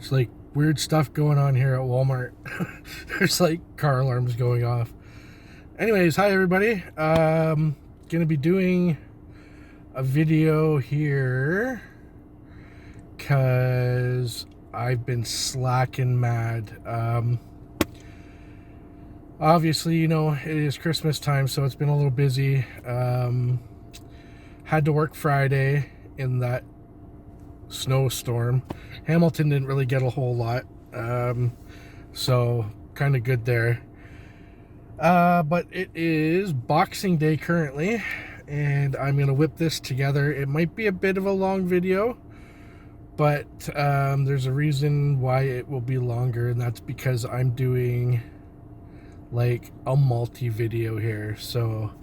It's like weird stuff going on here at Walmart. There's like car alarms going off. Anyways, hi everybody. Gonna be doing a video here because I've been slacking mad. Obviously, you know, it is Christmas time, so it's been a little busy. Had to work Friday in that snowstorm. Hamilton didn't really get a whole lot, so kind of good there. But it is Boxing Day currently, and I'm gonna whip this together. It might be a bit of a long video, but there's a reason why it will be longer, and that's because I'm doing like a multi-video here. So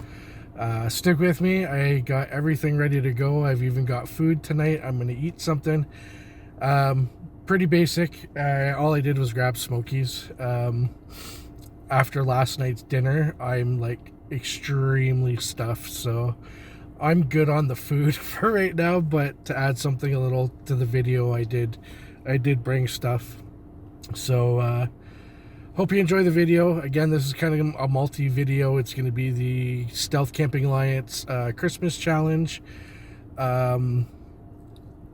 stick with me. I got everything ready to go. I've even got food tonight. I'm gonna eat something pretty basic. All I did was grab Smokies. After last night's dinner, I'm like extremely stuffed, so I'm good on the food for right now. But to add something a little to the video, I did bring stuff. So hope you enjoy the video. Again, this is kind of a multi-video. It's going to be the Stealth Camping Alliance Christmas Challenge.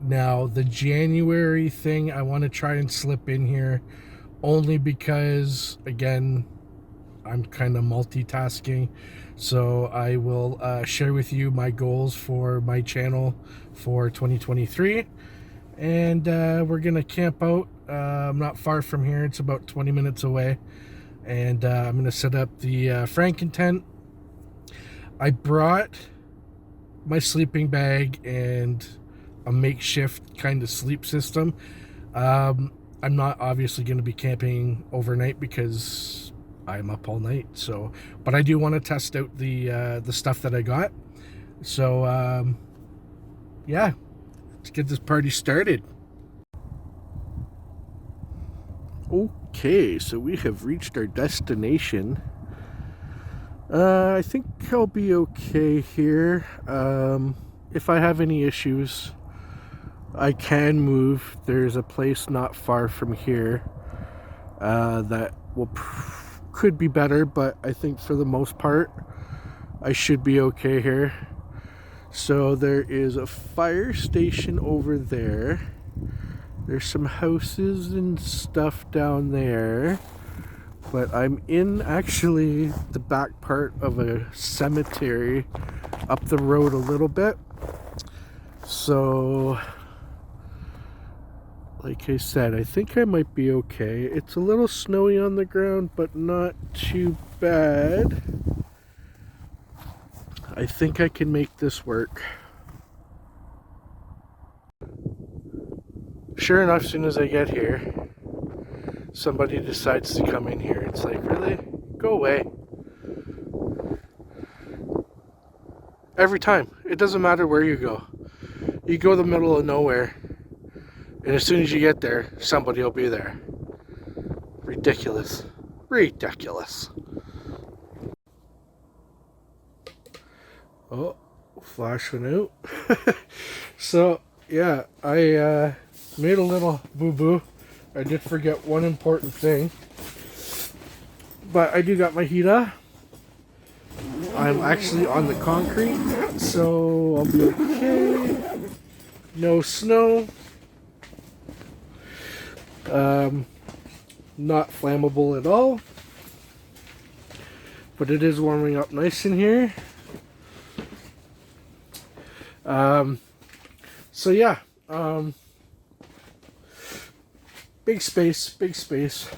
Now, the January thing, I want to try and slip in here only because, again, I'm kind of multitasking. So I will share with you my goals for my channel for 2023. And we're going to camp out. I'm not far from here. It's about 20 minutes away. And I'm going to set up the Franken tent. I brought my sleeping bag and a makeshift kind of sleep system. I'm not obviously going to be camping overnight because I'm up all night. So, but I do want to test out the stuff that I got. So, yeah, let's get this party started. Okay, so we have reached our destination. I think I'll be okay here. If I have any issues, I can move. There's a place not far from here that could be better, but I think for the most part, I should be okay here. So there is a fire station over there. There's some houses and stuff down there, but I'm in actually the back part of a cemetery up the road a little bit. So, like I said, I think I might be okay. It's a little snowy on the ground, but not too bad. I think I can make this work. Sure enough, as soon as I get here, somebody decides to come in here. It's like, really? Go away. Every time. It doesn't matter where you go. You go to the middle of nowhere, and as soon as you get there, somebody will be there. Ridiculous. Ridiculous. Oh, flash went out. So, yeah, I made a little boo-boo. I did forget one important thing. But I do got my heater. I'm actually on the concrete, so I'll be okay. No snow. Not flammable at all. But it is warming up nice in here. So yeah, big space, big space.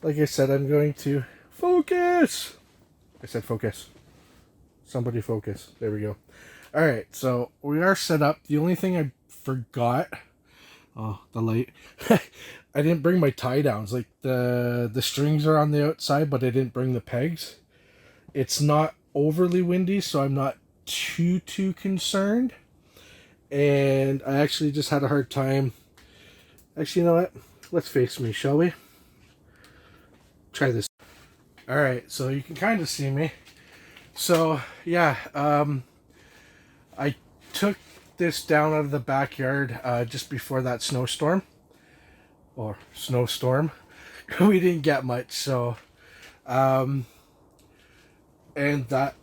Like I said, I'm going to focus. I said focus. Somebody focus. There we go. All right, so we are set up. The only thing I forgot, oh, the light. I didn't bring my tie downs. Like the strings are on the outside, but I didn't bring the pegs. It's not overly windy, so I'm not too concerned. And I actually just had a hard time. Actually, you know what? Let's face me, shall we? Try this. All right, so you can kind of see me. So yeah, I took this down out of the backyard just before that snowstorm. or snowstorm. We didn't get much, so and that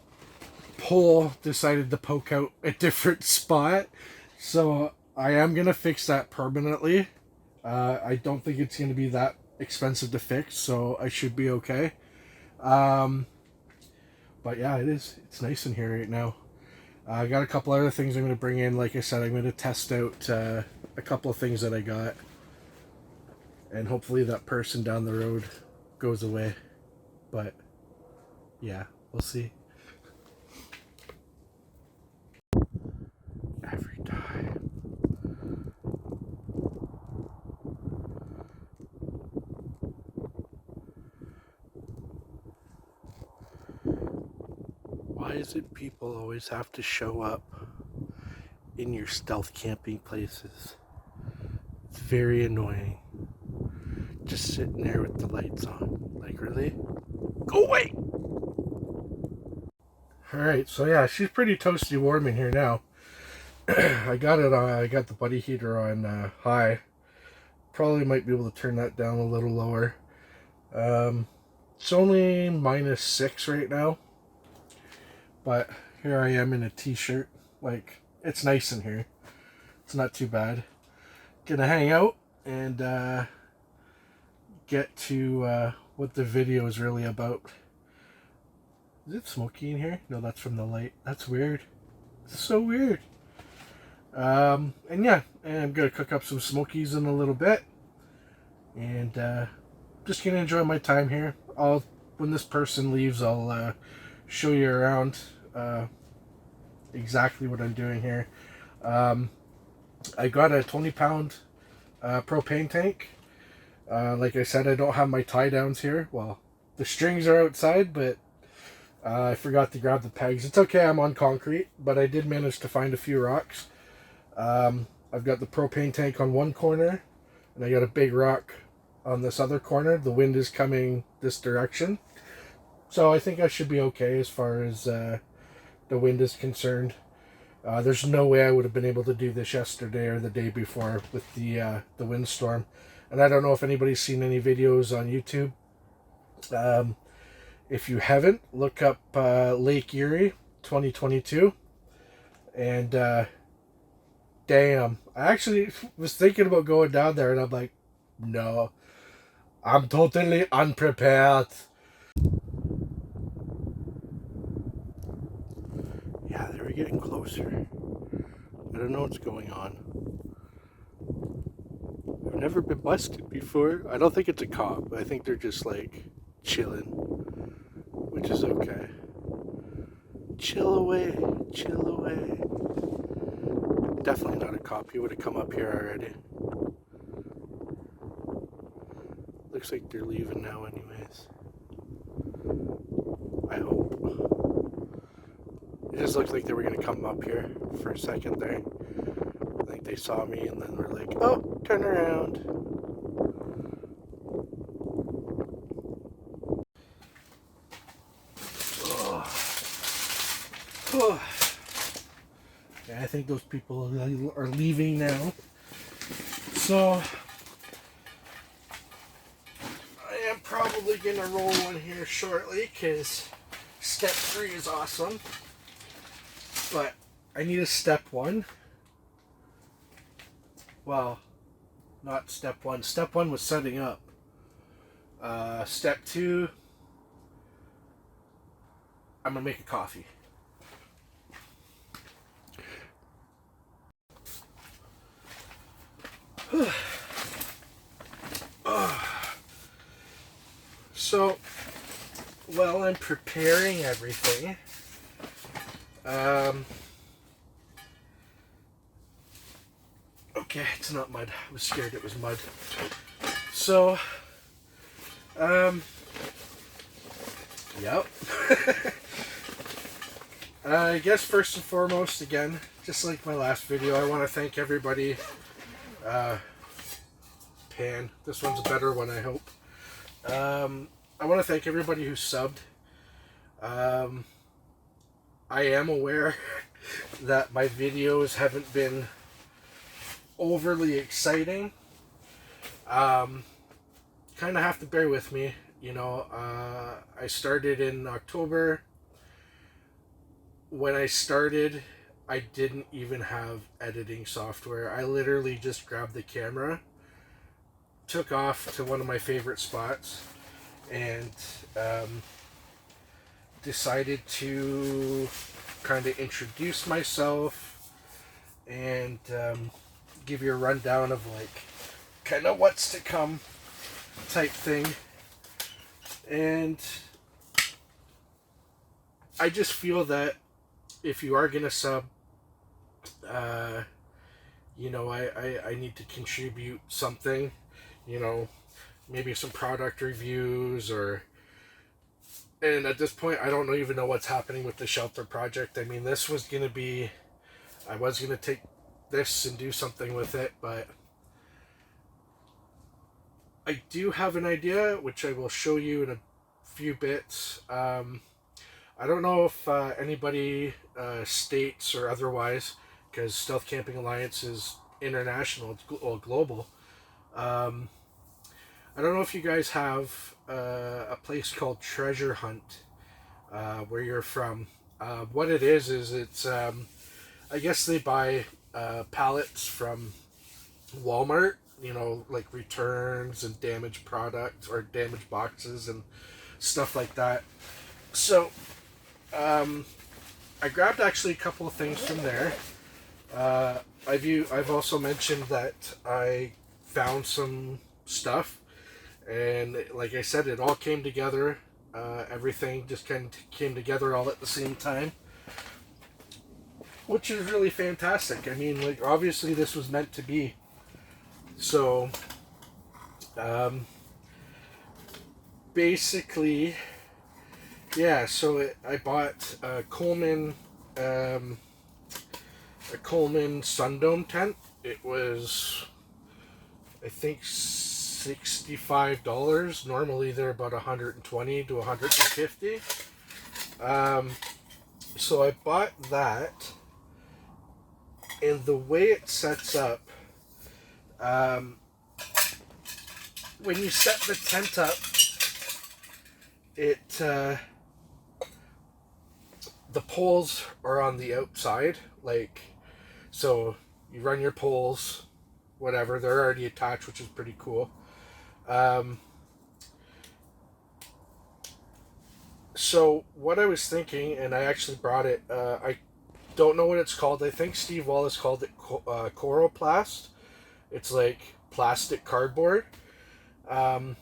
pole decided to poke out a different spot, so I am gonna fix that permanently. I don't think it's gonna be that expensive to fix, so I should be okay. But yeah, it's nice in here right now. I got a couple other things I'm going to bring in. Like I said, I'm going to test out a couple of things that I got. And hopefully that person down the road goes away. But yeah, we'll see. Every time. Why is it people always have to show up in your stealth camping places? It's very annoying. Just sitting there with the lights on. Like, really? Go away! Alright, so yeah, she's pretty toasty warm in here now. I got the buddy heater on high. Probably might be able to turn that down a little lower. It's only -6 right now. But here I am in a t-shirt. Like, it's nice in here. It's not too bad. Gonna hang out and get to what the video is really about. Is it smoky in here? No, that's from the light. That's weird. It's so weird. And yeah, and I'm gonna cook up some smokies in a little bit. And just gonna enjoy my time here. When this person leaves, I'll show you around exactly what I'm doing here. I got a 20-pound propane tank. Like I said, I don't have my tie downs here. Well, the strings are outside, but I forgot to grab the pegs. It's okay, I'm on concrete, but I did manage to find a few rocks. I've got the propane tank on one corner, and I got a big rock on this other corner. The wind is coming this direction, so I think I should be okay as far as the wind is concerned. There's no way I would have been able to do this yesterday or the day before with the windstorm. And I don't know if anybody's seen any videos on YouTube. If you haven't, look up Lake Erie 2022. And damn, I actually was thinking about going down there, and I'm like, no, I'm totally unprepared. Yeah, they were getting closer. I don't know what's going on. I've never been busted before. I don't think it's a cop. I think they're just like chilling, which is okay. Chill away, chill away. Definitely not a cop. He would have come up here already. Looks like they're leaving now anyways. I hope. It just looked like they were going to come up here for a second there. I think they saw me and then were like, oh, turn around. Oh. Oh. Yeah, I think those people are leaving now. So I am probably going to roll one here shortly because step 3 is awesome. But I need a step 1. Well, not step 1. Step 1 was setting up. Step 2, I'm going to make a coffee. So, while I'm preparing everything, okay, it's not mud. I was scared it was mud. So, yep. I guess first and foremost, again, just like my last video, I want to thank everybody. Pan. This one's a better one, I hope. I want to thank everybody who subbed. I am aware that my videos haven't been overly exciting. Kind of have to bear with me. You know, I started in October. When I started, I didn't even have editing software. I literally just grabbed the camera, took off to one of my favorite spots, and decided to kind of introduce myself and give you a rundown of like kind of what's to come type thing. And I just feel that if you are going to sub, you know, I need to contribute something, you know, maybe some product reviews or. And at this point, I don't even know what's happening with the shelter project. I mean, this was going to be, I was going to take this and do something with it, but I do have an idea, which I will show you in a few bits. I don't know if anybody states or otherwise, because Stealth Camping Alliance is international, it's global. I don't know if you guys have a place called Treasure Hunt where you're from. What it is it's, I guess they buy pallets from Walmart, you know, like returns and damaged products or damaged boxes and stuff like that. So, I grabbed actually a couple of things from there. I've also mentioned that I found some stuff, and like I said, it all came together. Everything just kind of came together all at the same time, which is really fantastic. I mean, like, obviously this was meant to be. So, basically, yeah, so I bought a Coleman Sundome tent. It was, I think, $65. Normally they're about $120 to $150. So I bought that, and the way it sets up, when you set the tent up, the poles are on the outside, like, so you run your poles, whatever, they're already attached, which is pretty cool. So what I was thinking, and I actually brought it, I don't know what it's called. I think Steve Wallace called it Coroplast. It's like plastic cardboard. I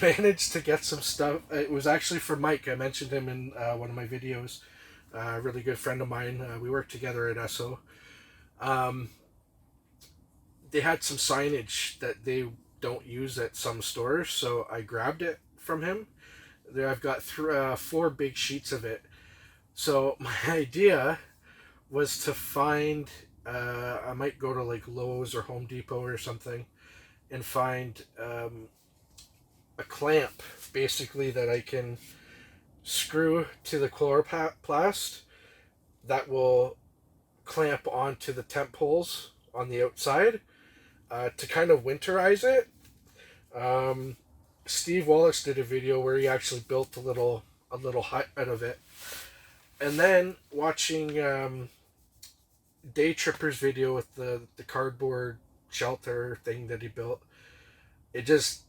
managed to get some stuff. It was actually for Mike. I mentioned him in one of my videos. A really good friend of mine. We worked together at SO. They had some signage that they don't use at some stores, so I grabbed it from him. There, I've got 4 big sheets of it. So my idea was to find. I might go to like Lowe's or Home Depot or something, and find a clamp, basically, that I can screw to the chloroplast that will clamp onto the tent poles on the outside to kind of winterize it. Steve Wallace did a video where he actually built a little hut out of it, and then watching Day Tripper's video with the cardboard shelter thing that he built, it just,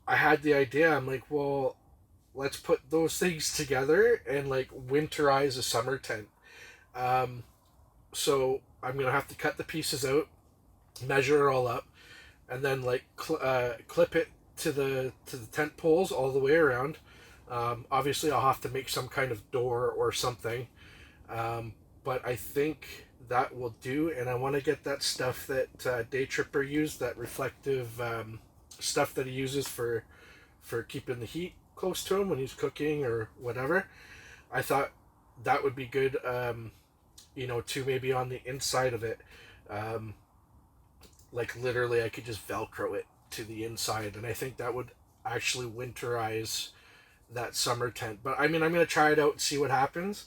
I had the idea. I'm like, well, let's put those things together and like winterize a summer tent. So I'm gonna have to cut the pieces out, measure it all up, and then like clip it to the tent poles all the way around. Obviously, I'll have to make some kind of door or something, but I think that will do. And I want to get that stuff that Day Tripper used, that reflective stuff that he uses for keeping the heat close to him when he's cooking or whatever. I thought that would be good, you know, to maybe on the inside of it. Like literally I could just Velcro it to the inside, and I think that would actually winterize that summer tent. But I mean, I'm going to try it out and see what happens,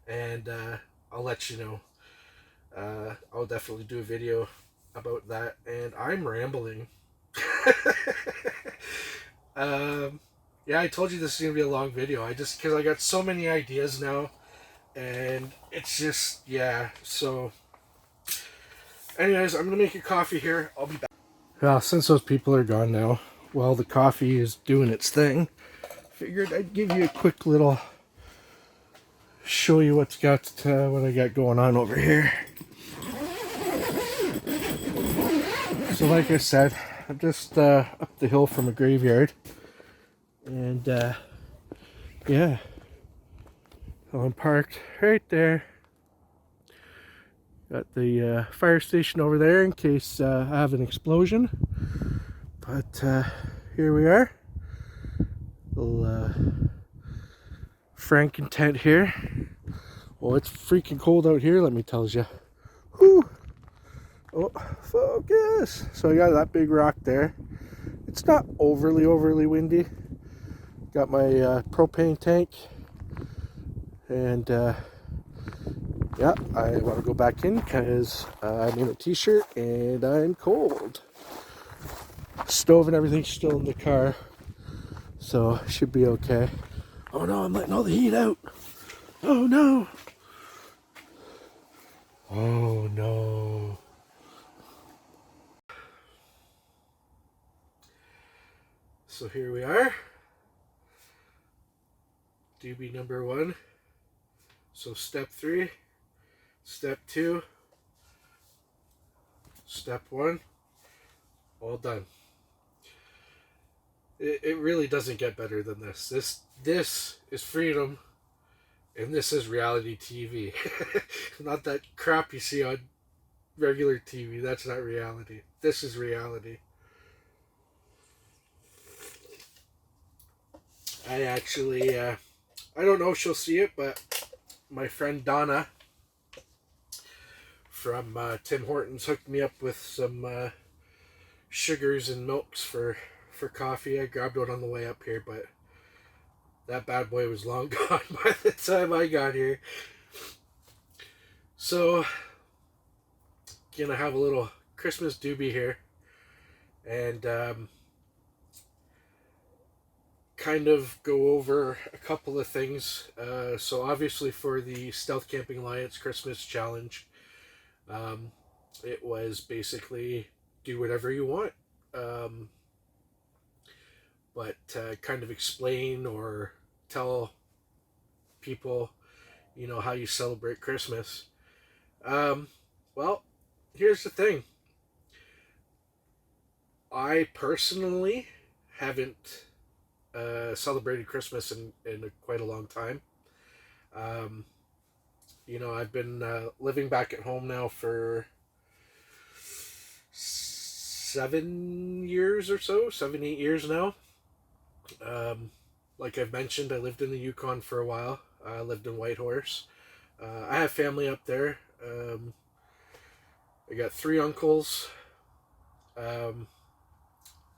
and I'll let you know. I'll definitely do a video about that. And I'm rambling. um, yeah, I told you this is gonna be a long video. Because I got so many ideas now, and it's just, yeah. So, anyways, I'm gonna make a coffee here. I'll be back. Well, since those people are gone now, while the coffee is doing its thing, figured I'd give you a quick little show you what I got going on over here. So like I said, I'm just up the hill from a graveyard, and yeah, I'm parked right there. Got the fire station over there in case I have an explosion, but here we are. Little Franken tent here. Well, it's freaking cold out here, let me tell you. Whew. Oh, focus. So I got that big rock there. It's not overly windy. Got my propane tank, and yeah, I want to go back in because I'm in a t-shirt and I'm cold. Stove and everything's still in the car, so should be okay. Oh no, I'm letting all the heat out. Oh no. Oh no. So here we are. Doobie number 1. So step 3, step 2, step 1, all done. It really doesn't get better than this. This is freedom, and this is reality TV. Not that crap you see on regular TV. That's not reality. This is reality. I actually, I don't know if she'll see it, but my friend Donna from Tim Hortons hooked me up with some sugars and milks for coffee. I grabbed one on the way up here, but that bad boy was long gone by the time I got here. So, gonna have a little Christmas doobie here, and kind of go over a couple of things. So obviously for the Stealth Camping Alliance Christmas Challenge, it was basically do whatever you want, but kind of explain or tell people, how you celebrate Christmas. Well, here's the thing. I personally haven't celebrated Christmas in quite a long time. I've been living back at home now for 7 years or so, 7, 8 years now. Like I've mentioned, I lived in the Yukon for a while. I lived in Whitehorse. I have family up there. I got 3 uncles, and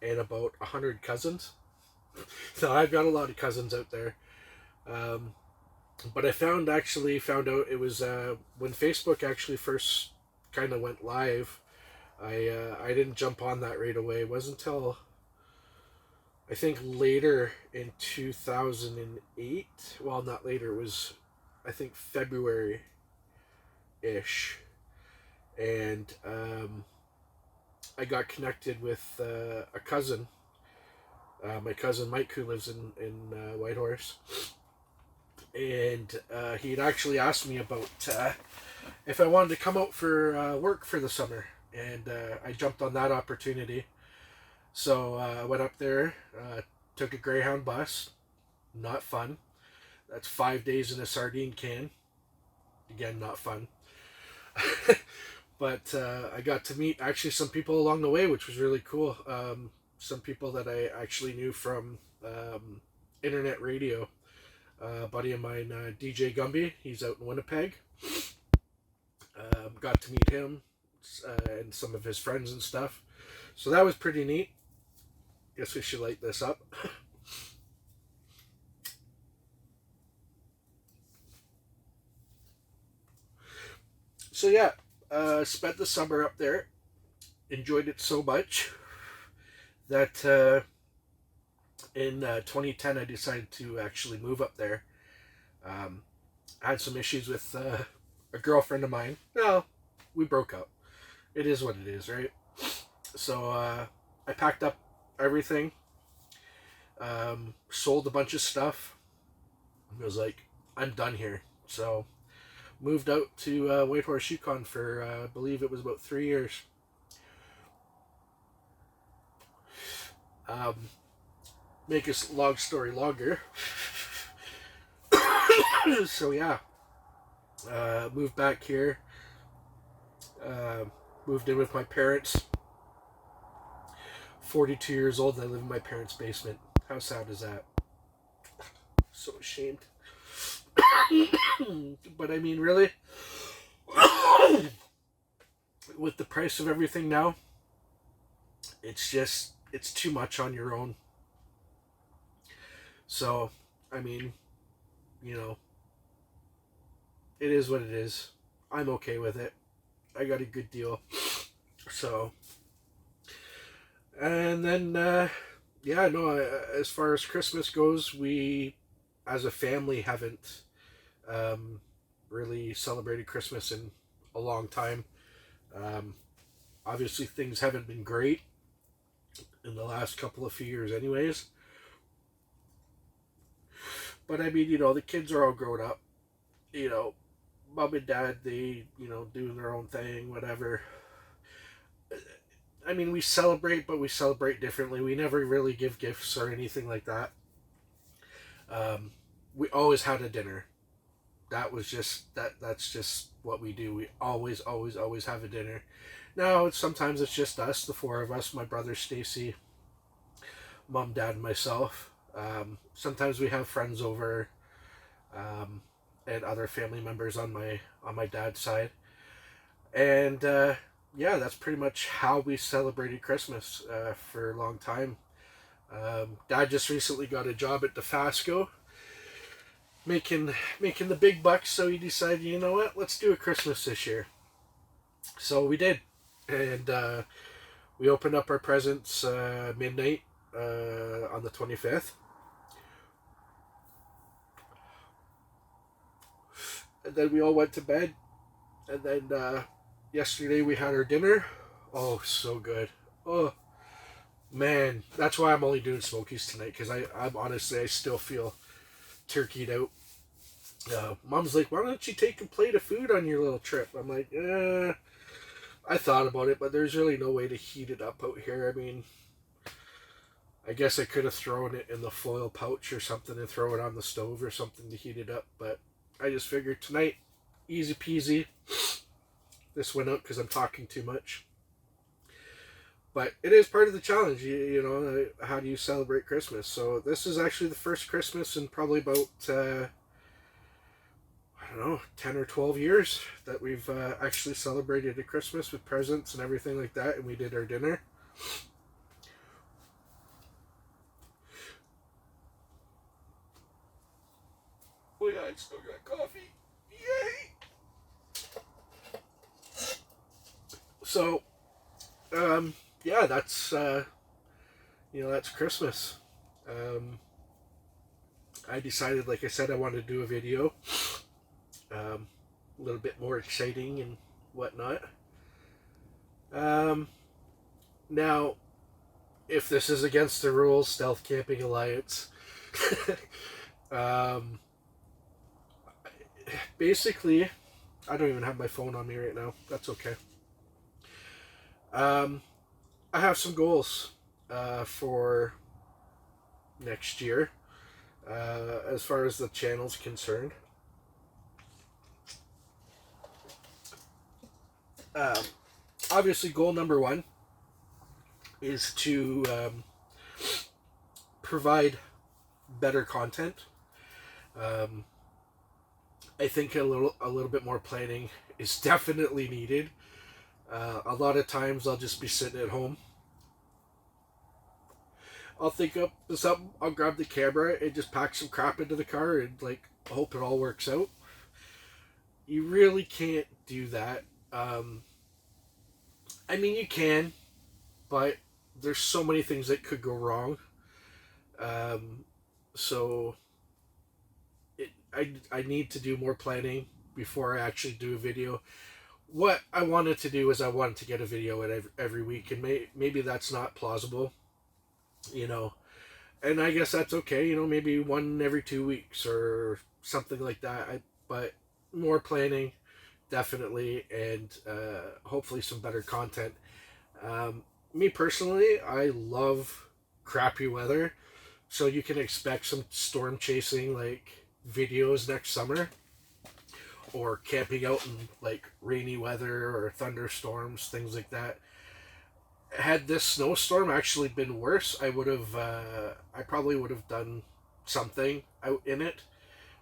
about 100 cousins. So I've got a lot of cousins out there. But I found out it was when Facebook actually first kind of went live. I didn't jump on that right away. It wasn't until I think later in 2008. Well, not later. It was, I think, February ish, and I got connected with a cousin. My cousin Mike, who lives in Whitehorse, and he'd actually asked me about if I wanted to come out for work for the summer, and I jumped on that opportunity. So I went up there, took a Greyhound bus. Not fun. That's 5 days in a sardine can. Again, not fun. But I got to meet actually some people along the way, which was really cool. Some people that I actually knew from internet radio. A buddy of mine, DJ Gumby, he's out in Winnipeg. Got to meet him and some of his friends and stuff. So that was pretty neat. Guess we should light this up. So yeah, spent the summer up there. Enjoyed it so much that in 2010 I decided to actually move up there. I had some issues with a girlfriend of mine. No, we broke up. It is what it is, right? So I packed up everything, sold a bunch of stuff. I was like, I'm done here. So moved out to Whitehorse, Yukon for I believe it was about 3 years. Um, make a long story longer. So yeah, moved back here. Uh, moved in with my parents. 42 years old and I live in my parents' basement. How sad is that? So ashamed. But I mean, really, with the price of everything now, it's too much on your own. So, I mean, you know, it is what it is. I'm okay with it. I got a good deal. So, and then, yeah, no, as far as Christmas goes, we, as a family, haven't um, really celebrated Christmas in a long time. Um, Obviously, things haven't been great in the last couple of few years, anyways. But I mean, the kids are all grown up. You know, mom and dad, they, doing their own thing, whatever. I mean, we celebrate, but we celebrate differently. We never really give gifts or anything like that. We always had a dinner. That was just that's just what we do. We always have a dinner. Now sometimes it's just us, the four of us, my brother Stacy, mom, dad, and myself. Sometimes we have friends over, and other family members on my dad's side. And yeah, that's pretty much how we celebrated Christmas for a long time. Dad just recently got a job at DeFasco, making the big bucks. So he decided, you know what, let's do a Christmas this year. So we did, and we opened up our presents midnight on the 25th. And then we all went to bed. And then yesterday we had our dinner. Oh, so good. Oh, man. That's why I'm only doing smokies tonight, because I'm honestly, I still feel turkeyed out. Mom's like, why don't you take a plate of food on your little trip? I'm like, I thought about it, but there's really no way to heat it up out here. I mean, I guess I could have thrown it in the foil pouch or something and throw it on the stove or something to heat it up, but I just figured tonight, easy peasy. This went out because I'm talking too much. But it is part of the challenge, how do you celebrate Christmas? So this is actually the first Christmas in probably about, I don't know, 10 or 12 years that we've actually celebrated a Christmas with presents and everything like that, and we did our dinner. Oh yeah, I still got coffee. Yay! So, yeah, that's that's Christmas. I decided, like I said, I wanted to do a video, a little bit more exciting and whatnot. Now, if this is against the rules, Stealth Camping Alliance. Basically, I don't even have my phone on me right now. That's okay. I have some goals for next year as far as the channel's concerned. Obviously, goal number one is to provide better content. I think a little bit more planning is definitely needed. A lot of times I'll just be sitting at home. I'll think up something, I'll grab the camera and just pack some crap into the car and hope it all works out. You really can't do that. I mean, you can, but there's so many things that could go wrong. Um, so I need to do more planning before I actually do a video. What I wanted to do is I wanted to get a video at every week, and maybe that's not plausible, you know. And I guess that's okay, you know, maybe one every 2 weeks or something like that. But more planning, definitely, and hopefully some better content. Me personally, I love crappy weather, so you can expect some storm chasing like videos next summer, or camping out in like rainy weather or thunderstorms, things like that. Had this snowstorm actually been worse, I probably would have done something out in it.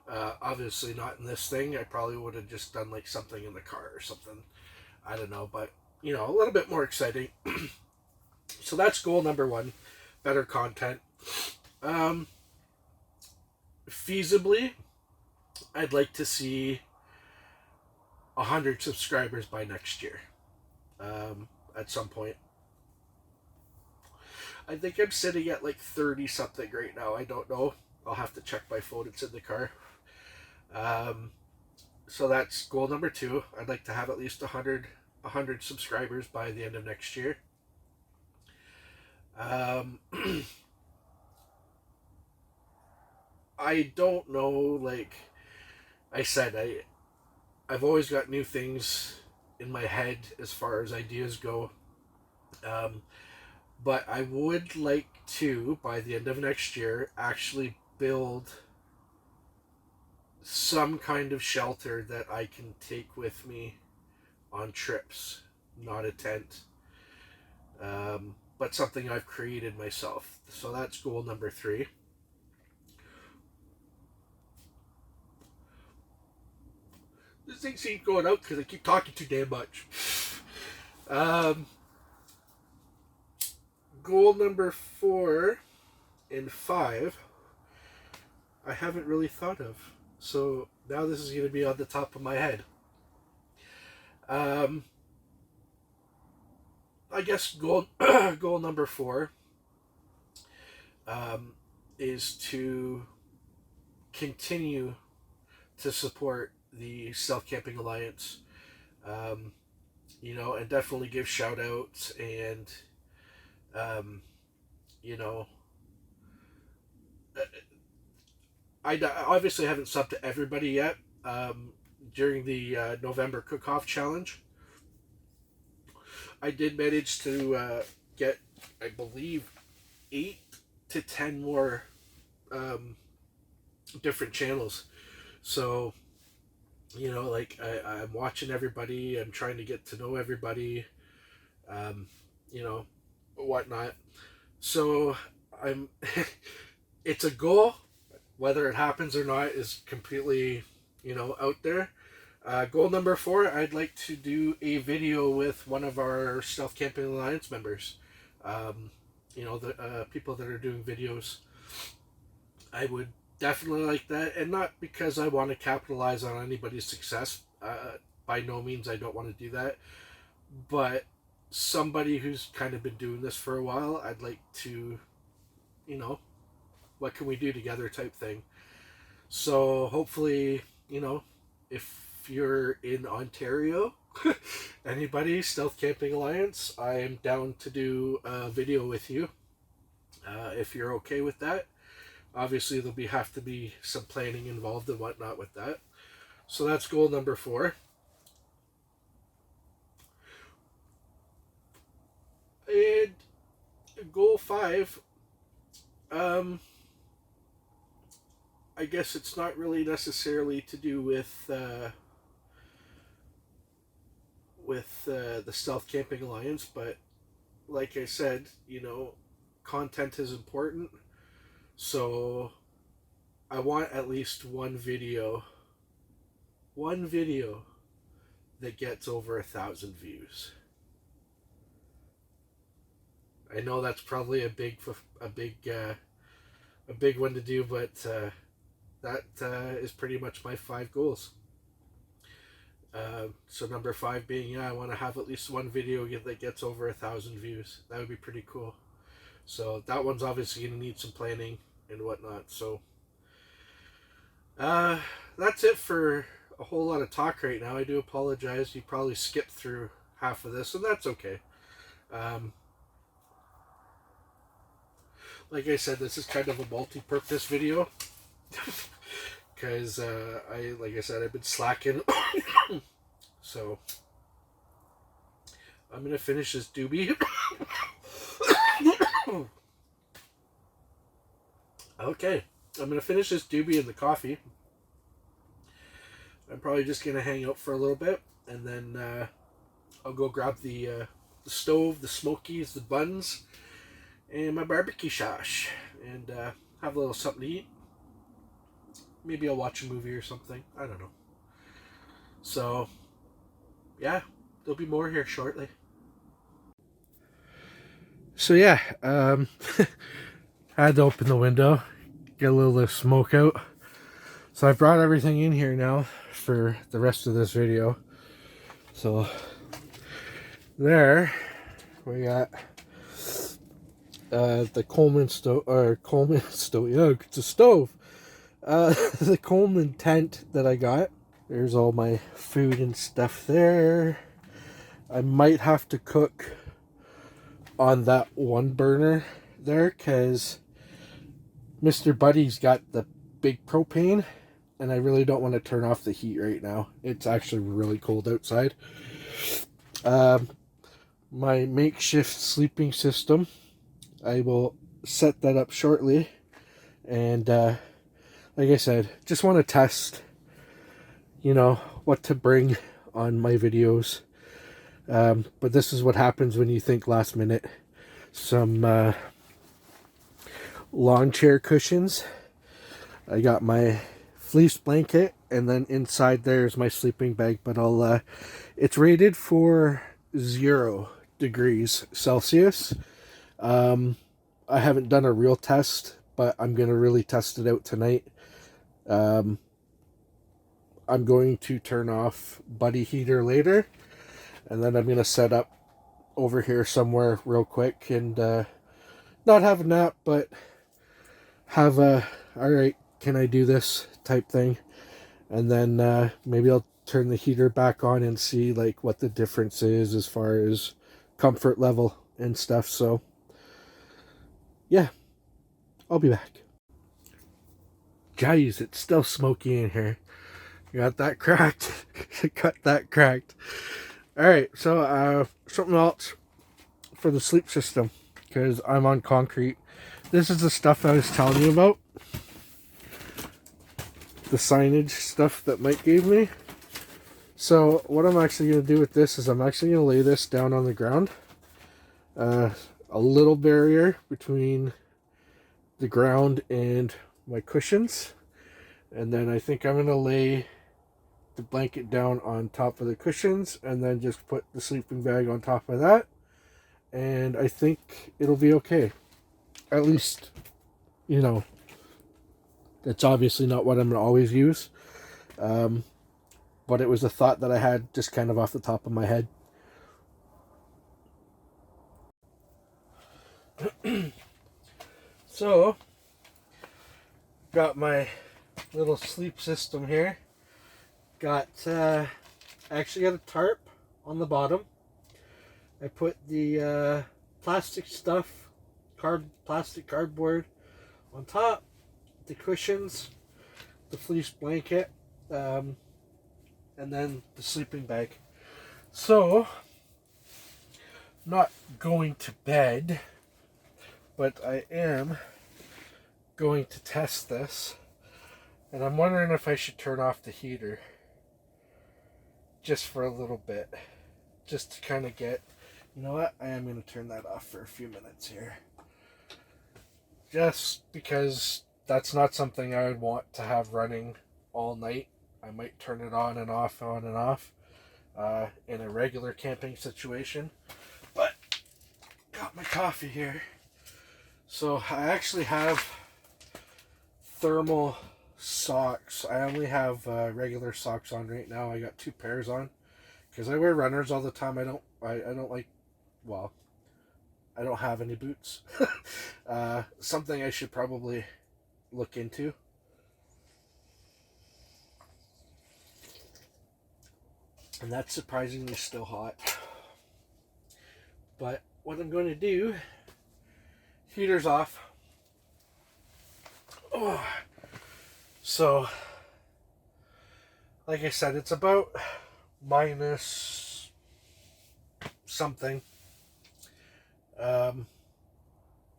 Obviously not in this thing. I probably would have just done like something in the car or something. I don't know, but you know, a little bit more exciting. So that's goal number one, better content. Um, Feasibly, I'd like to see 100 subscribers by next year. At some point. I think I'm sitting at like 30 something right now. I don't know. I'll have to check my phone. It's in the car. Um, so that's goal number two. I'd like to have at least 100 subscribers by the end of next year. I don't know. Like I said, I've always got new things in my head as far as ideas go. Um, but I would like to, by the end of next year, actually build some kind of shelter that I can take with me on trips. Not a tent, but something I've created myself. So that's goal number three. This thing seems going out because I keep talking too damn much. Um, Goal number 4 and 5, I haven't really thought of. So now this is going to be on the top of my head. I guess goal number 4 is to continue to support the Stealth Camping Alliance. Um, you know, and definitely give shout outs and, um, you know, I obviously haven't subbed to everybody yet. During the November cook-off challenge, I did manage to get, I believe, 8 to 10 more different channels. So, you know, like I'm watching everybody. I'm trying to get to know everybody. You know, whatnot. So I'm. It's a goal. Whether it happens or not is completely, you know, out there. Goal number 4, I'd like to do a video with one of our Stealth Camping Alliance members. You know, the people that are doing videos. I would definitely like that, and not because I want to capitalize on anybody's success. By no means, I don't want to do that. But somebody who's kind of been doing this for a while, I'd like to, you know, what can we do together type thing. So hopefully, you know, if you're in Ontario, anybody, Stealth Camping Alliance, I am down to do a video with you. If you're okay with that. Obviously, there'll have to be some planning involved and whatnot with that. So that's goal number 4. And goal 5, I guess it's not really necessarily to do with the Stealth Camping Alliance, but like I said, you know, content is important. So I want at least one video that gets over 1,000 views. I know that's probably a big one to do, but that is pretty much my 5 goals. So number 5 being, I want to have at least one video that gets over 1,000 views. That would be pretty cool. So that one's obviously going to need some planning and whatnot. So that's it for a whole lot of talk right now. I do apologize. You probably skipped through half of this, and that's okay. Like I said, this is kind of a multi-purpose video because like I said, I've been slacking. So I'm gonna finish this doobie. Okay, I'm gonna finish this doobie and the coffee. I'm probably just gonna hang out for a little bit, and then I'll go grab the stove, the smokies, the buns, and my barbecue sauce, and have a little something to eat. Maybe I'll watch a movie or something. I don't know. So, yeah, there'll be more here shortly. So yeah, I had to open the window, get a little of smoke out. So I brought everything in here now for the rest of this video. So there we got the Coleman stove, or Coleman stove, yeah, it's a stove. The Coleman tent that I got. There's all my food and stuff there. I might have to cook on that one burner there because Mr. Buddy's got the big propane, and I really don't want to turn off the heat right now. It's actually really cold outside. My makeshift sleeping system, I will set that up shortly, and like I said, just want to test, you know, what to bring on my videos. But this is what happens when you think last minute. Some lawn chair cushions. I got my fleece blanket, and then inside there's my sleeping bag, but I'll it's rated for 0 degrees Celsius. I haven't done a real test, but I'm gonna really test it out tonight. I'm going to turn off Buddy heater later, and then I'm gonna set up over here somewhere real quick and not have a nap, but have a alright, can I do this type thing, and then maybe I'll turn the heater back on and see like what the difference is as far as comfort level and stuff. So yeah, I'll be back. Guys, it's still smoky in here. Got that cracked. Got that cracked. Alright, so something else for the sleep system, because I'm on concrete. This is the stuff I was telling you about. The signage stuff that Mike gave me. So what I'm actually going to do with this is I'm actually going to lay this down on the ground. A little barrier between the ground and my cushions. And then I think I'm going to lay the blanket down on top of the cushions and then just put the sleeping bag on top of that. And I think it'll be okay. At least, you know, that's obviously not what I'm going to always use. But it was a thought that I had just kind of off the top of my head. So, got my little sleep system here. Got, I actually got a tarp on the bottom. I put the plastic stuff, plastic cardboard on top, the cushions, the fleece blanket, and then the sleeping bag. So, not going to bed, but I am going to test this, and I'm wondering if I should turn off the heater just for a little bit, just to kind of get, you know what, I am going to turn that off for a few minutes here, just because that's not something I would want to have running all night. I might turn it on and off in a regular camping situation, but got my coffee here. So I actually have thermal socks. I only have regular socks on right now. I got 2 pairs on because I wear runners all the time. I don't like, well, I don't have any boots. Something I should probably look into. And that's surprisingly still hot. But what I'm going to do, heater's off. Oh. So, like I said, it's about minus something. I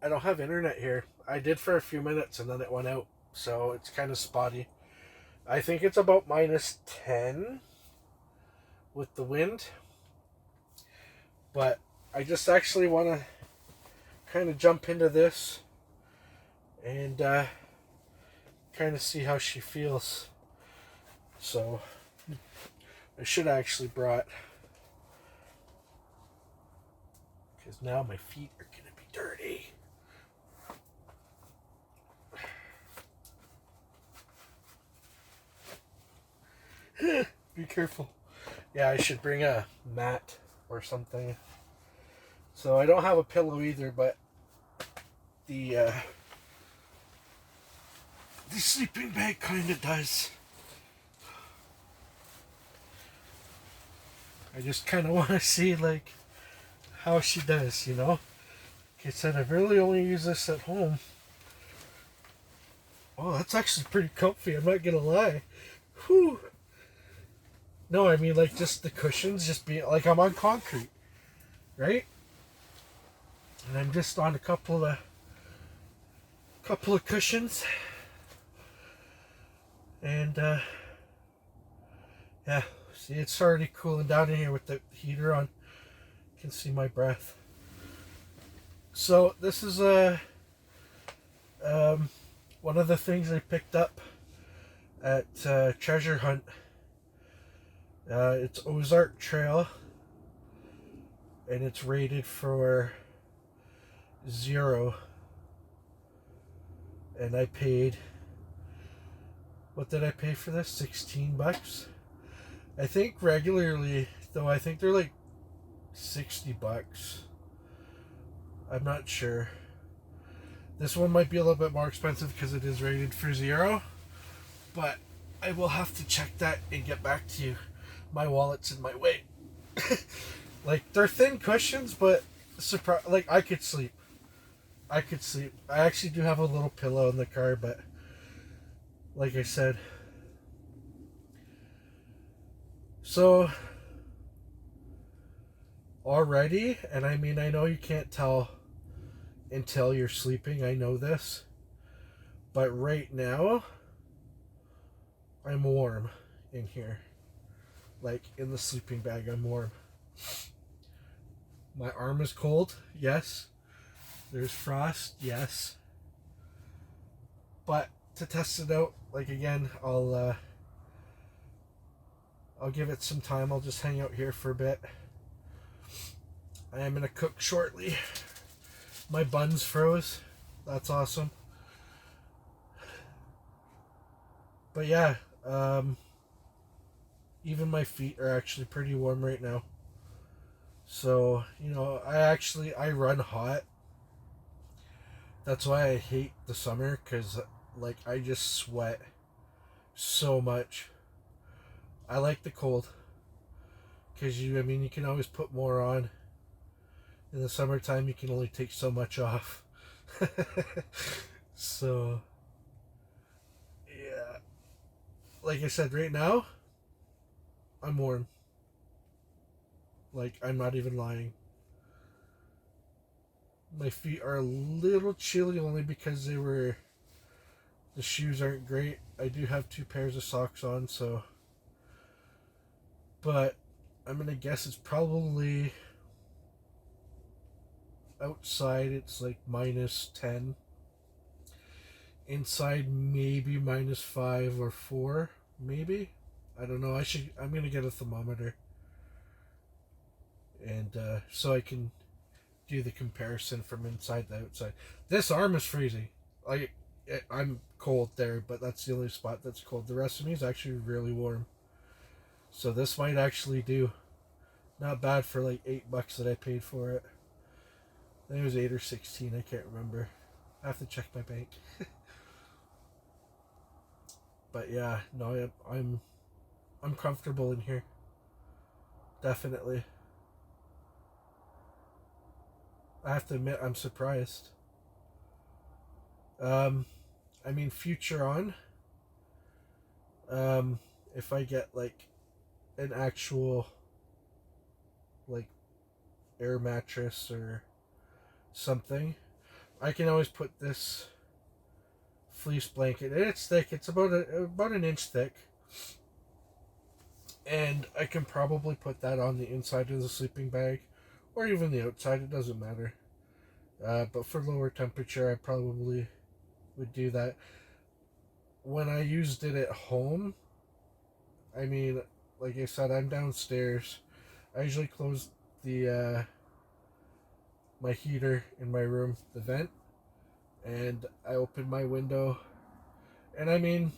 don't have internet here. I did for a few minutes and then it went out. So it's kind of spotty. I think it's about minus 10 with the wind. But I just actually want to kind of jump into this and kind of see how she feels. So I should have actually brought, because now my feet are going to be dirty. Be careful. Yeah, I should bring a mat or something. So I don't have a pillow either, but the sleeping bag kind of does. I just kind of want to see like how she does, you know. Like I said, I've really only used this at home. Oh, that's actually pretty comfy, I'm not gonna lie. Whew. No, I mean like just the cushions, just being like I'm on concrete, right? And I'm just on a couple of cushions, and yeah. See, it's already cooling down in here with the heater on. You can see my breath. So this is one of the things I picked up at Treasure Hunt. It's Ozark Trail, and it's rated for 0. And I paid, what did I pay for this? 16 bucks. I think regularly, though, I think they're like 60 bucks. I'm not sure. This one might be a little bit more expensive because it is rated for 0. But I will have to check that and get back to you. My wallet's in my way. Like, they're thin cushions, but like, I could sleep. I actually do have a little pillow in the car, but like I said. So, already, and I mean, I know you can't tell until you're sleeping, I know this, but right now, I'm warm in here. Like, in the sleeping bag, I'm warm. My arm is cold, yes. There's frost, yes. But to test it out, like again, I'll give it some time. I'll just hang out here for a bit. I am gonna cook shortly. My buns froze. That's awesome. But yeah, even my feet are actually pretty warm right now. So, you know, I run hot. That's why I hate the summer, because like I just sweat so much. I like the cold, because you can always put more on. In the summertime, you can only take so much off. So, yeah. Like I said, right now, I'm warm. Like, I'm not even lying. My feet are a little chilly only because the shoes aren't great. I do have 2 pairs of socks on, so. But I'm going to guess it's probably outside it's like minus 10. Inside maybe minus 5 or 4, maybe. I don't know. I'm going to get a thermometer. And so I can do the comparison from inside to outside. This arm is freezing. I'm cold there, but that's the only spot that's cold. The rest of me is actually really warm. So this might actually do. Not bad for like $8 that I paid for it. I think it was 8 or 16. I can't remember. I have to check my bank. But yeah, no, I'm comfortable in here. Definitely. I have to admit, I'm surprised. I mean, future on, if I get like an actual like air mattress or something, I can always put this fleece blanket, and it's thick. It's about an inch thick, and I can probably put that on the inside of the sleeping bag, or even the outside. It doesn't matter. But for lower temperature, I probably would do that. When I used it at home, I mean, like I said, I'm downstairs. I usually close the my heater in my room, the vent, and I open my window. And I mean,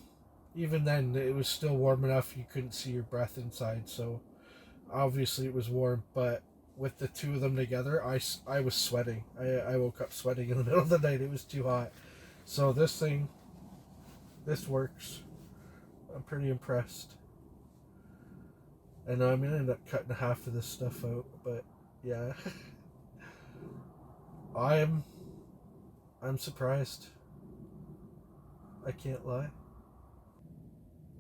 even then, it was still warm enough you couldn't see your breath inside. So obviously it was warm, but with the two of them together, I was sweating. I woke up sweating in the middle of the night. It was too hot. So this works. I'm pretty impressed. I know I'm gonna end up cutting half of this stuff out, but yeah. I'm surprised. I can't lie.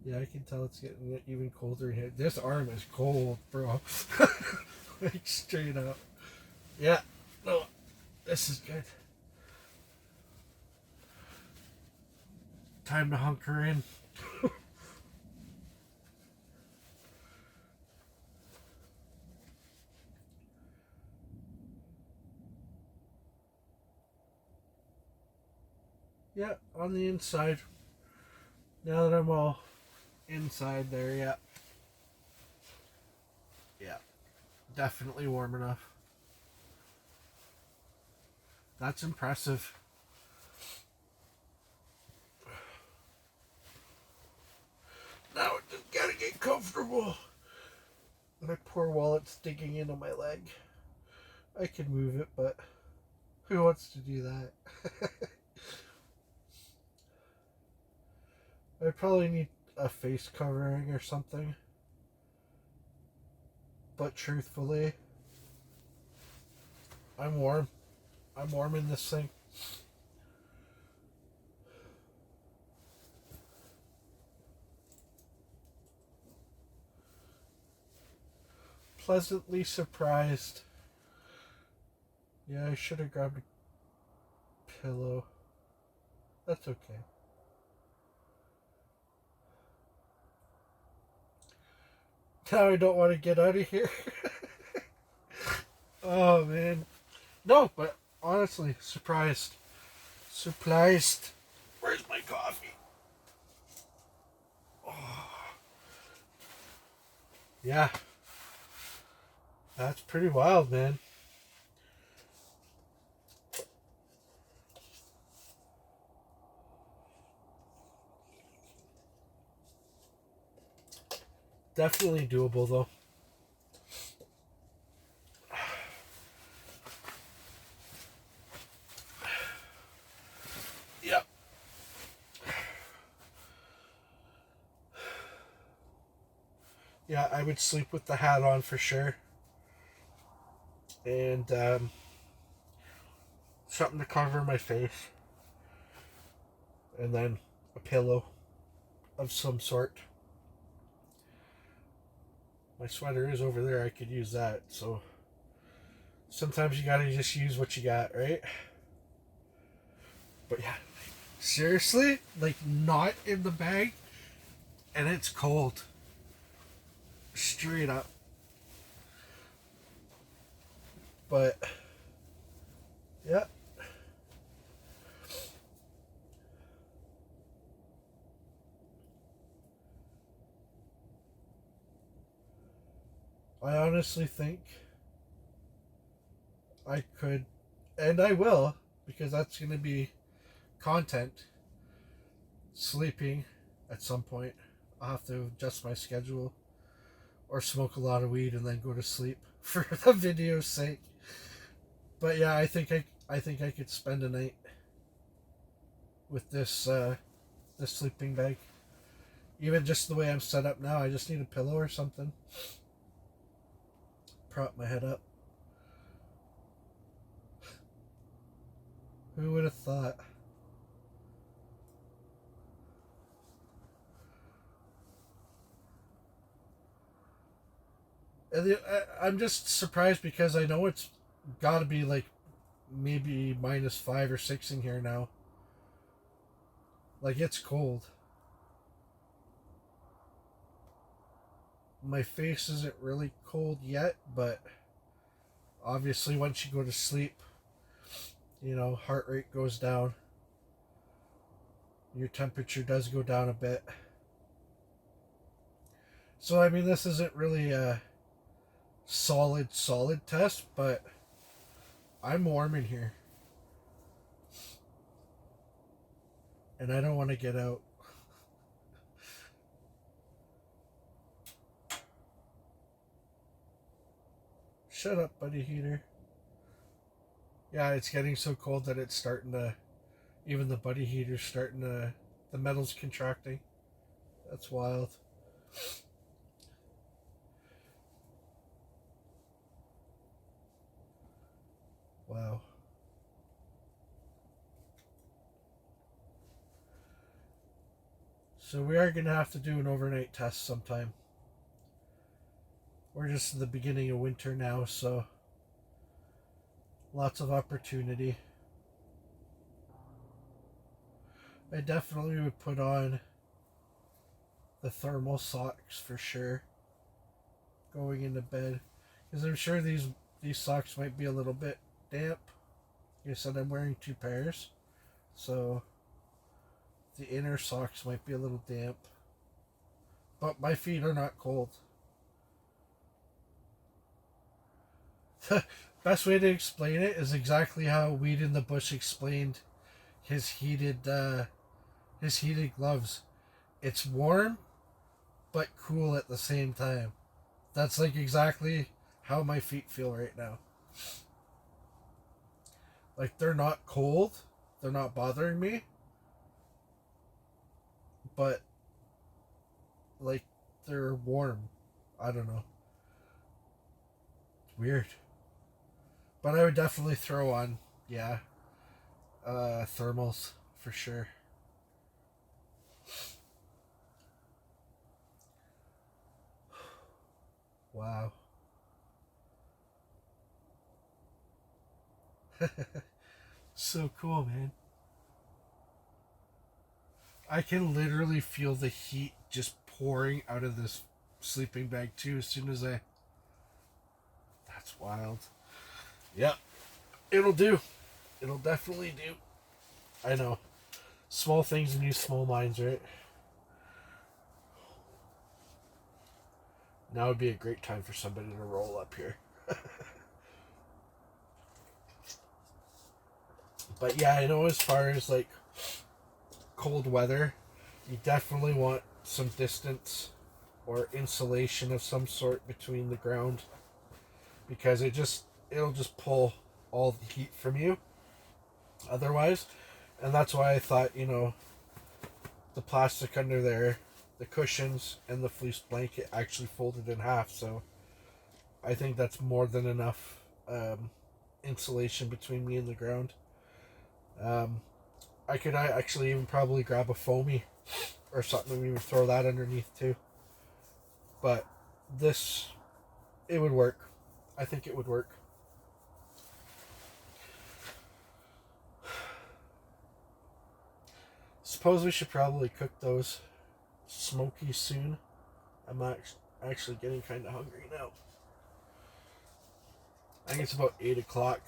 Yeah, I can tell it's getting even colder here. This arm is cold, bro. Like straight up. Yeah. No, this is good. Time to hunker in. Yeah, on the inside. Now that I'm all inside there, yeah. Yeah. Definitely warm enough. That's impressive. Now I just gotta get comfortable. My poor wallet's digging into my leg. I can move it, but who wants to do that? I probably need a face covering or something. But truthfully, I'm warm. I'm warm in this thing. Pleasantly surprised. Yeah, I should have grabbed a pillow. That's okay. Now I don't want to get out of here. Oh man. No, but honestly, surprised. Surprised. Where's my coffee? Oh. Yeah. That's pretty wild, man. Definitely doable, though. Yep. Yeah, I would sleep with the hat on for sure. And something to cover my face. And then a pillow of some sort. My sweater is over there. I could use that. So sometimes you gotta just use what you got, right? But yeah, seriously, like not in the bag, and it's cold. Straight up. But yeah. I honestly think I could, and I will, because that's going to be content, sleeping at some point. I'll have to adjust my schedule or smoke a lot of weed and then go to sleep for the video's sake. But yeah, I think I could spend a night with this sleeping bag. Even just the way I'm set up now, I just need a pillow or something. Prop my head up. Who would have thought? I'm just surprised because I know it's got to be like maybe -5 or 6 in here now. Like it's cold. My face isn't really cold yet, but obviously once you go to sleep, you know, heart rate goes down. Your temperature does go down a bit. So I mean, this isn't really a solid test, but I'm warm in here. And I don't want to get out. Shut up, buddy heater. Yeah, it's getting so cold that it's starting to, even the buddy heater's starting to, the metal's contracting. That's wild. Wow. So we are going to have to do an overnight test sometime. We're just in the beginning of winter now, so lots of opportunity. I definitely would put on the thermal socks for sure going into bed, because I'm sure these socks might be a little bit damp. You said I'm wearing 2 pairs, so the inner socks might be a little damp, but my feet are not cold. The best way to explain it is exactly how Weed in the Bush explained his heated gloves. It's warm but cool at the same time. That's like exactly how my feet feel right now. Like they're not cold, they're not bothering me, but like they're warm. I don't know. It's weird. But I would definitely throw on, yeah, thermals for sure. Wow. So cool, man. I can literally feel the heat just pouring out of this sleeping bag too as soon as I. That's wild. Yep. It'll do. It'll definitely do. I know. Small things and use small minds, right? Now would be a great time for somebody to roll up here. But yeah, I know as far as like cold weather, you definitely want some distance or insulation of some sort between the ground, because it'll just pull all the heat from you otherwise. And that's why I thought, you know, the plastic under there, the cushions and the fleece blanket actually folded in half, so I think that's more than enough insulation between me and the ground. I could actually even probably grab a foamy or something and even throw that underneath too. But this, it would work. I think it would work. Suppose we should probably cook those smokies soon. I'm actually getting kind of hungry now. I think it's about 8 o'clock.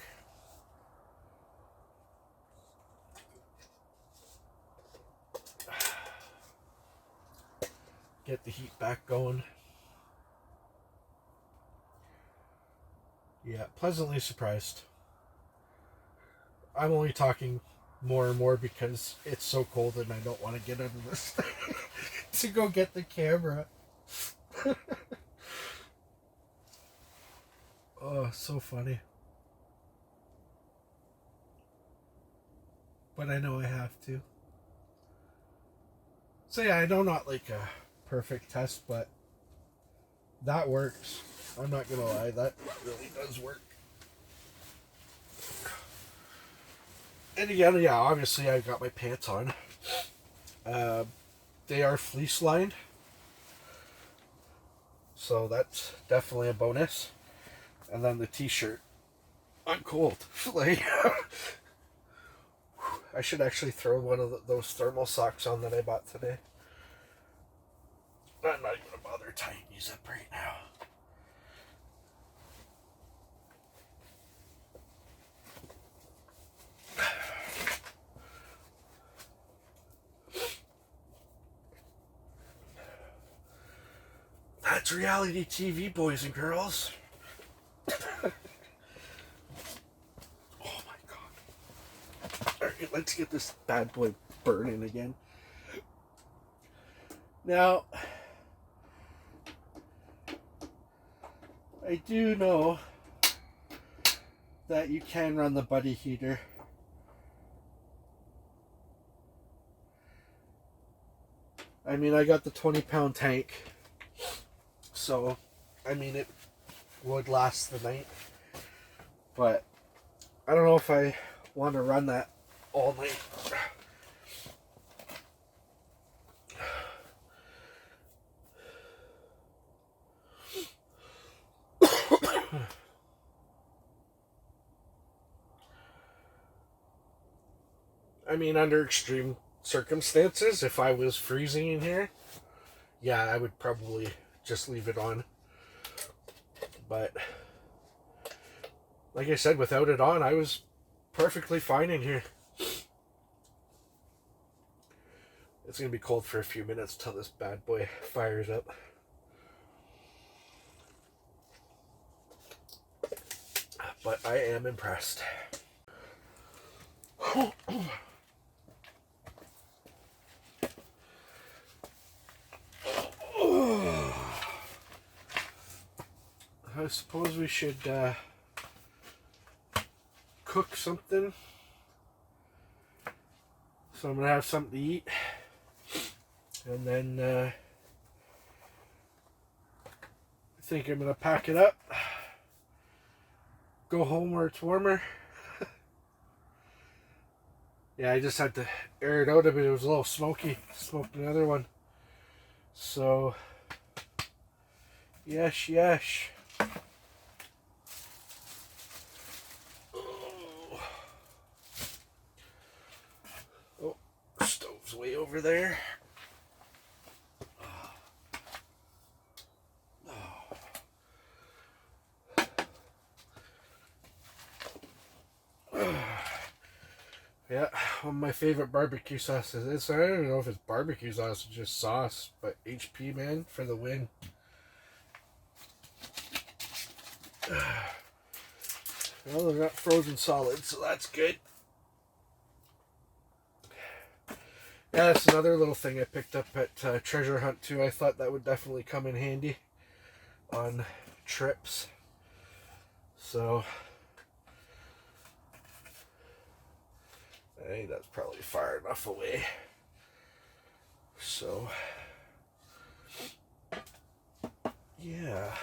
Get the heat back going. Yeah, pleasantly surprised. I'm only talking more and more because it's so cold and I don't want to get out of this to go get the camera. Oh, so funny. but I know I have to. So yeah, I know not like a perfect test, but that works. I'm not gonna lie, that really does work. And again, yeah, obviously I've got my pants on. They are fleece lined, so that's definitely a bonus. And then the t-shirt. I'm cold. Like, I should actually throw one of those thermal socks on that I bought today. I'm not even gonna bother tying these up right now. That's reality TV, boys and girls. Oh my god. Alright, let's get this bad boy burning again. Now, I do know that you can run the buddy heater. I mean, I got the 20-pound tank, so I mean it would last the night, but I don't know if I want to run that all night. I mean, under extreme circumstances, if I was freezing in here, yeah, I would probably just leave it on. But like I said, without it on, I was perfectly fine in here. It's going to be cold for a few minutes till this bad boy fires up. But I am impressed. I suppose we should cook something. So I'm going to have something to eat. And then I think I'm going to pack it up. Go home where it's warmer. Yeah, I just had to air it out a bit. It was a little smoky. Smoked another one. So, yes, yes. Oh, stove's way over there. Yeah, one of my favorite barbecue sauces. I don't even know if it's barbecue sauce or just sauce, but HP, man, for the win. Well, they're not frozen solid, so that's good. Yeah, that's another little thing I picked up at Treasure Hunt too. I thought that would definitely come in handy on trips. So I think that's probably far enough away. So yeah.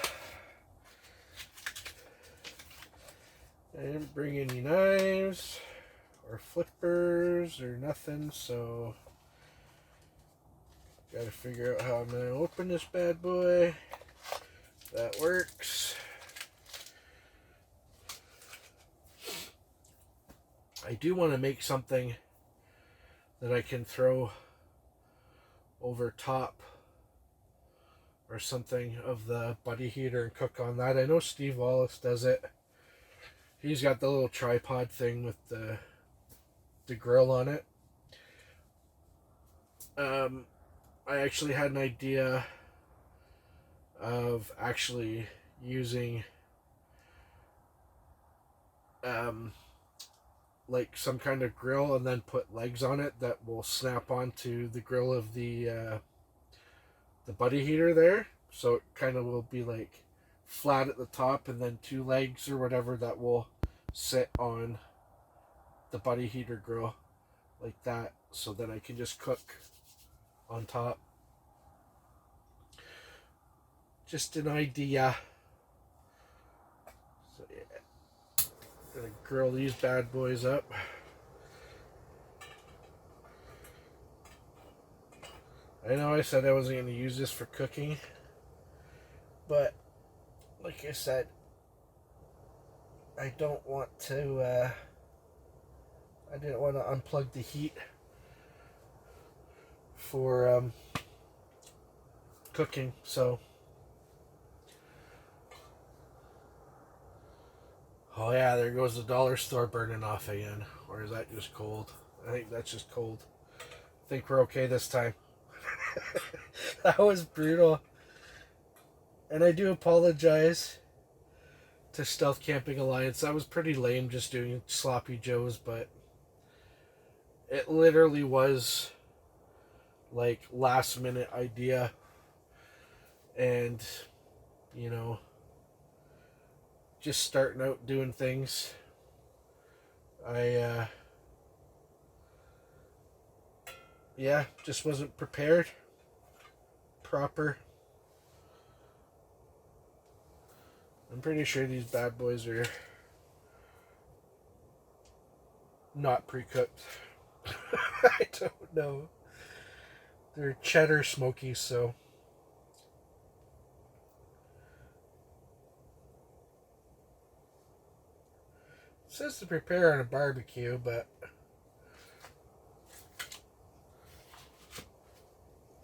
I didn't bring any knives or flippers or nothing, so gotta figure out how I'm gonna open this bad boy. That works. I do want to make something that I can throw over top or something of the buddy heater and cook on that. I know Steve Wallace does it. He's got the little tripod thing with the grill on it. I actually had an idea of actually using like some kind of grill and then put legs on it that will snap onto the grill of the buddy heater there. So it kind of will be like flat at the top and then two legs or whatever that will sit on the buddy heater grill. like that, so that I can just cook on top. Just an idea. So yeah, gonna grill these bad boys up. I know I said I wasn't going to use this for cooking, but like I said, I don't want to, I didn't want to unplug the heat for cooking, so. Oh yeah, there goes the dollar store burning off again. Or is that just cold? I think that's just cold. I think we're okay this time. That was brutal. And I do apologize to Stealth Camping Alliance. That was pretty lame just doing sloppy joes, but it literally was like last minute idea. And, you know, just starting out doing things. Yeah, just wasn't prepared proper. I'm pretty sure these bad boys are not pre-cooked. I don't know. They're cheddar smokies, so. It says to prepare on a barbecue, but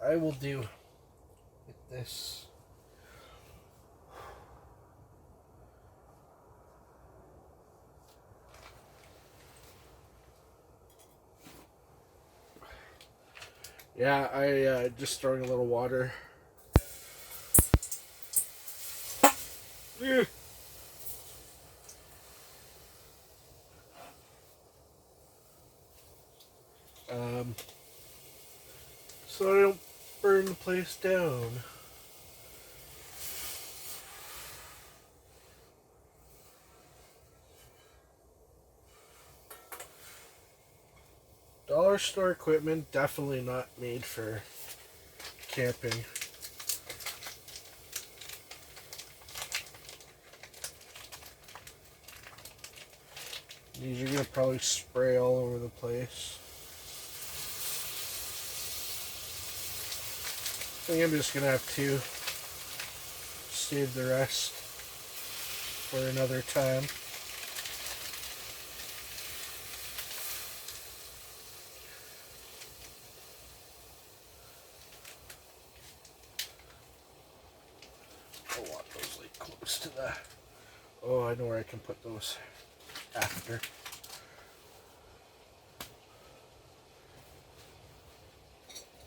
I will do with this. Yeah, I just throwing a little water. So I don't burn the place down. Dollar store equipment, definitely not made for camping. These are gonna probably spray all over the place. I think I'm just gonna have to save the rest for another time. I want those like close to the. Oh, I know where I can put those after.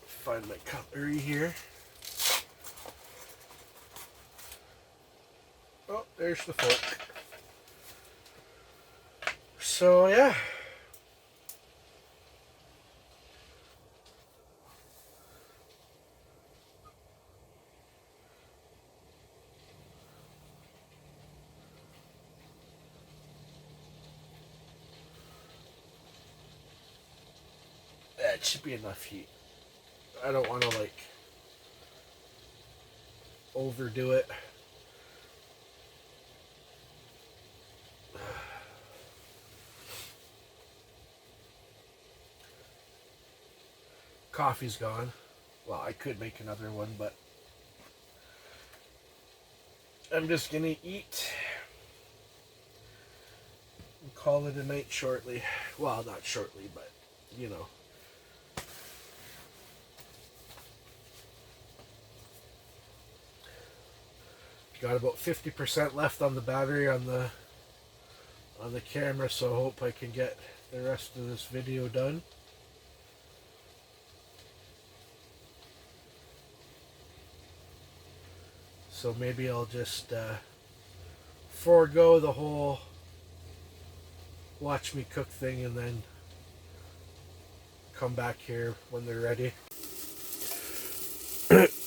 Find my cutlery here. Oh, there's the fork. So yeah. That should be enough heat. I don't want to like overdo it. Coffee's gone. Well, I could make another one, but I'm just gonna eat and call it a night shortly. Well, not shortly, but you know. Got about 50% left on the battery on the camera, so I hope I can get the rest of this video done. So maybe I'll just forego the whole watch me cook thing and then come back here when they're ready.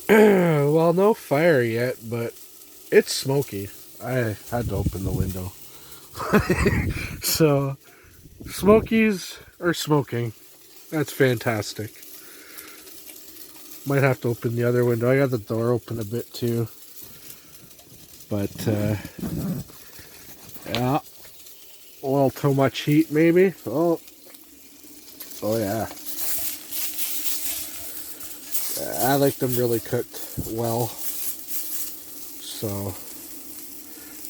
Well, no fire yet, but it's smoky. I had to open the window. So, smokies are smoking. That's fantastic. Might have to open the other window. I got the door open a bit too. But, yeah. A little too much heat, maybe. Oh, yeah. I like them really cooked well. So,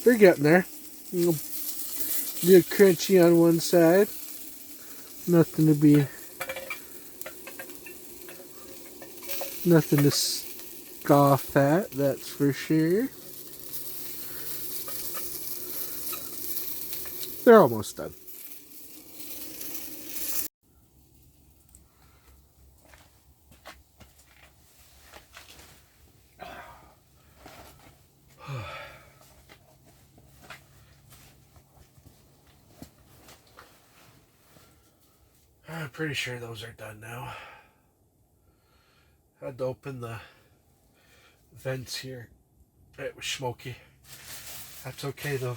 they're getting there. You know, get crunchy on one side. Nothing to scoff at, that's for sure. They're almost done. I'm pretty sure those are done now. Had to open the vents here. It was smoky. That's okay though.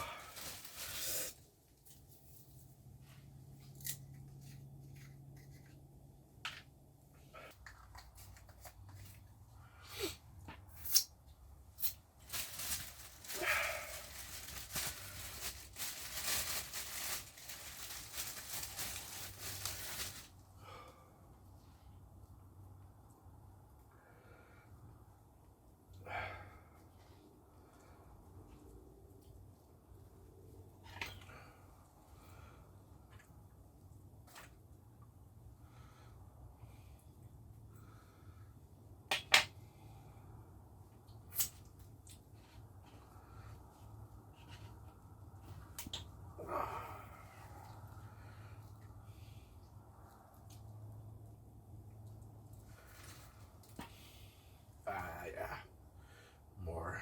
Yeah. More.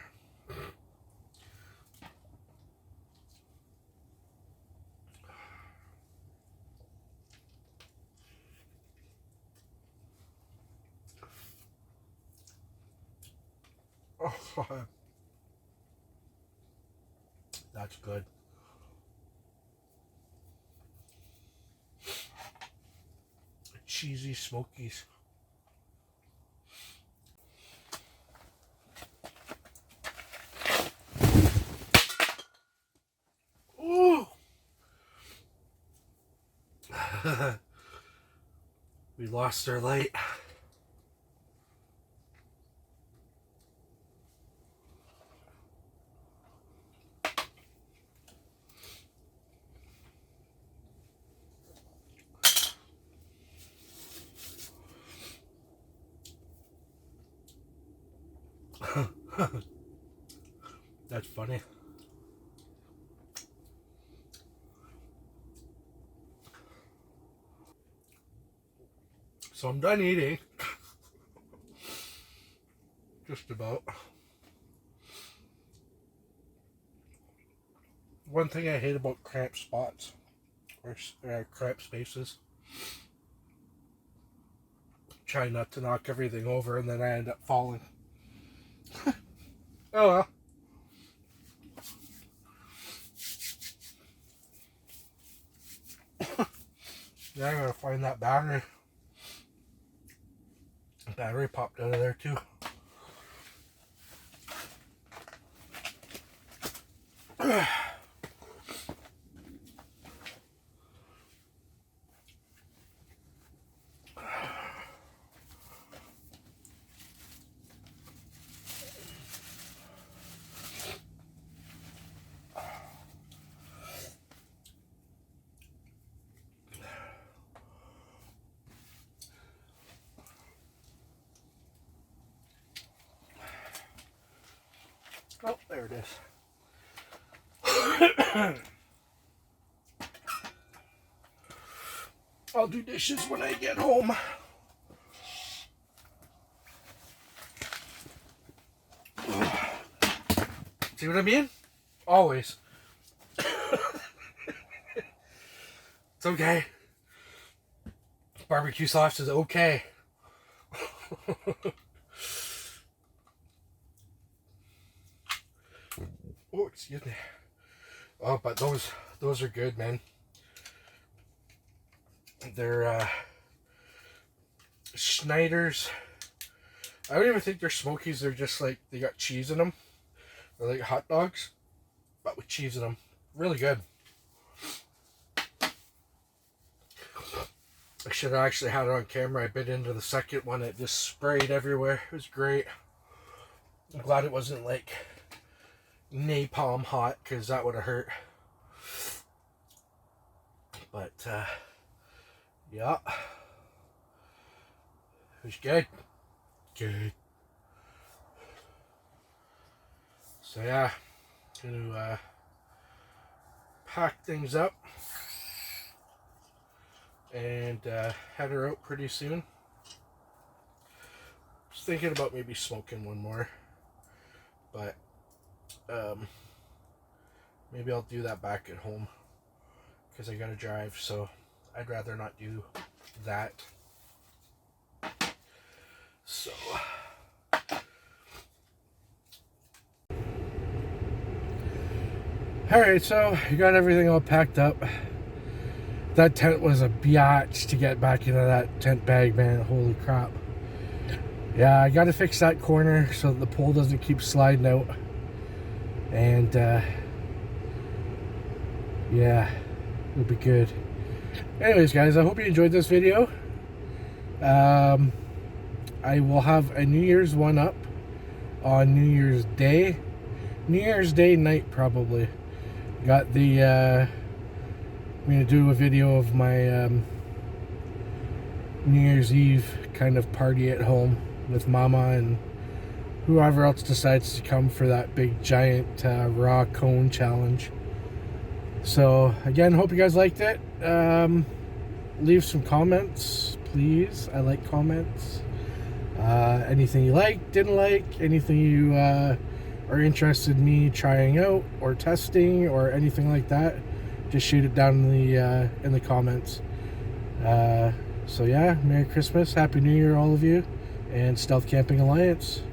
Oh, that's good. Cheesy smokies. Ooh. We lost our light. That's funny. So I'm done eating. Just about. One thing I hate about cramped spots or cramped spaces. Try not to knock everything over and then I end up falling. Oh well. Now I gotta find that battery. The battery popped out of there too. Oh, there it is. I'll do dishes when I get home. See what I mean? Always. It's okay. Barbecue sauce is okay. Oh, excuse me. Oh, but those are good, man. They're Schneider's. I don't even think they're Smokies. They're just like, they got cheese in them. They're like hot dogs, but with cheese in them. Really good. I should have actually had it on camera. I bit into the second one. It just sprayed everywhere. It was great. I'm glad it wasn't like napalm hot, because that would have hurt. But, yeah. It was good. Good. So, yeah. Gonna, pack things up. And, head her out pretty soon. Just thinking about maybe smoking one more. But, maybe I'll do that back at home. Because I gotta drive, so I'd rather not do that. So, alright, so you got everything all packed up. That tent was a biatch to get back into that tent bag, man. Holy crap. Yeah, I gotta fix that corner so that the pole doesn't keep sliding out. And, yeah, it'll be good. Anyways, guys, I hope you enjoyed this video. I will have a New Year's one up on New Year's Day. New Year's Day night, probably. Got the, I'm going to do a video of my New Year's Eve kind of party at home with Mama and whoever else decides to come for that big giant raw cone challenge. So, again, hope you guys liked it. Leave some comments, please. I like comments. Anything you like, didn't like, anything you are interested in me trying out or testing or anything like that, just shoot it down in the comments. So yeah, Merry Christmas, Happy New Year all of you, and Stealth Camping Alliance.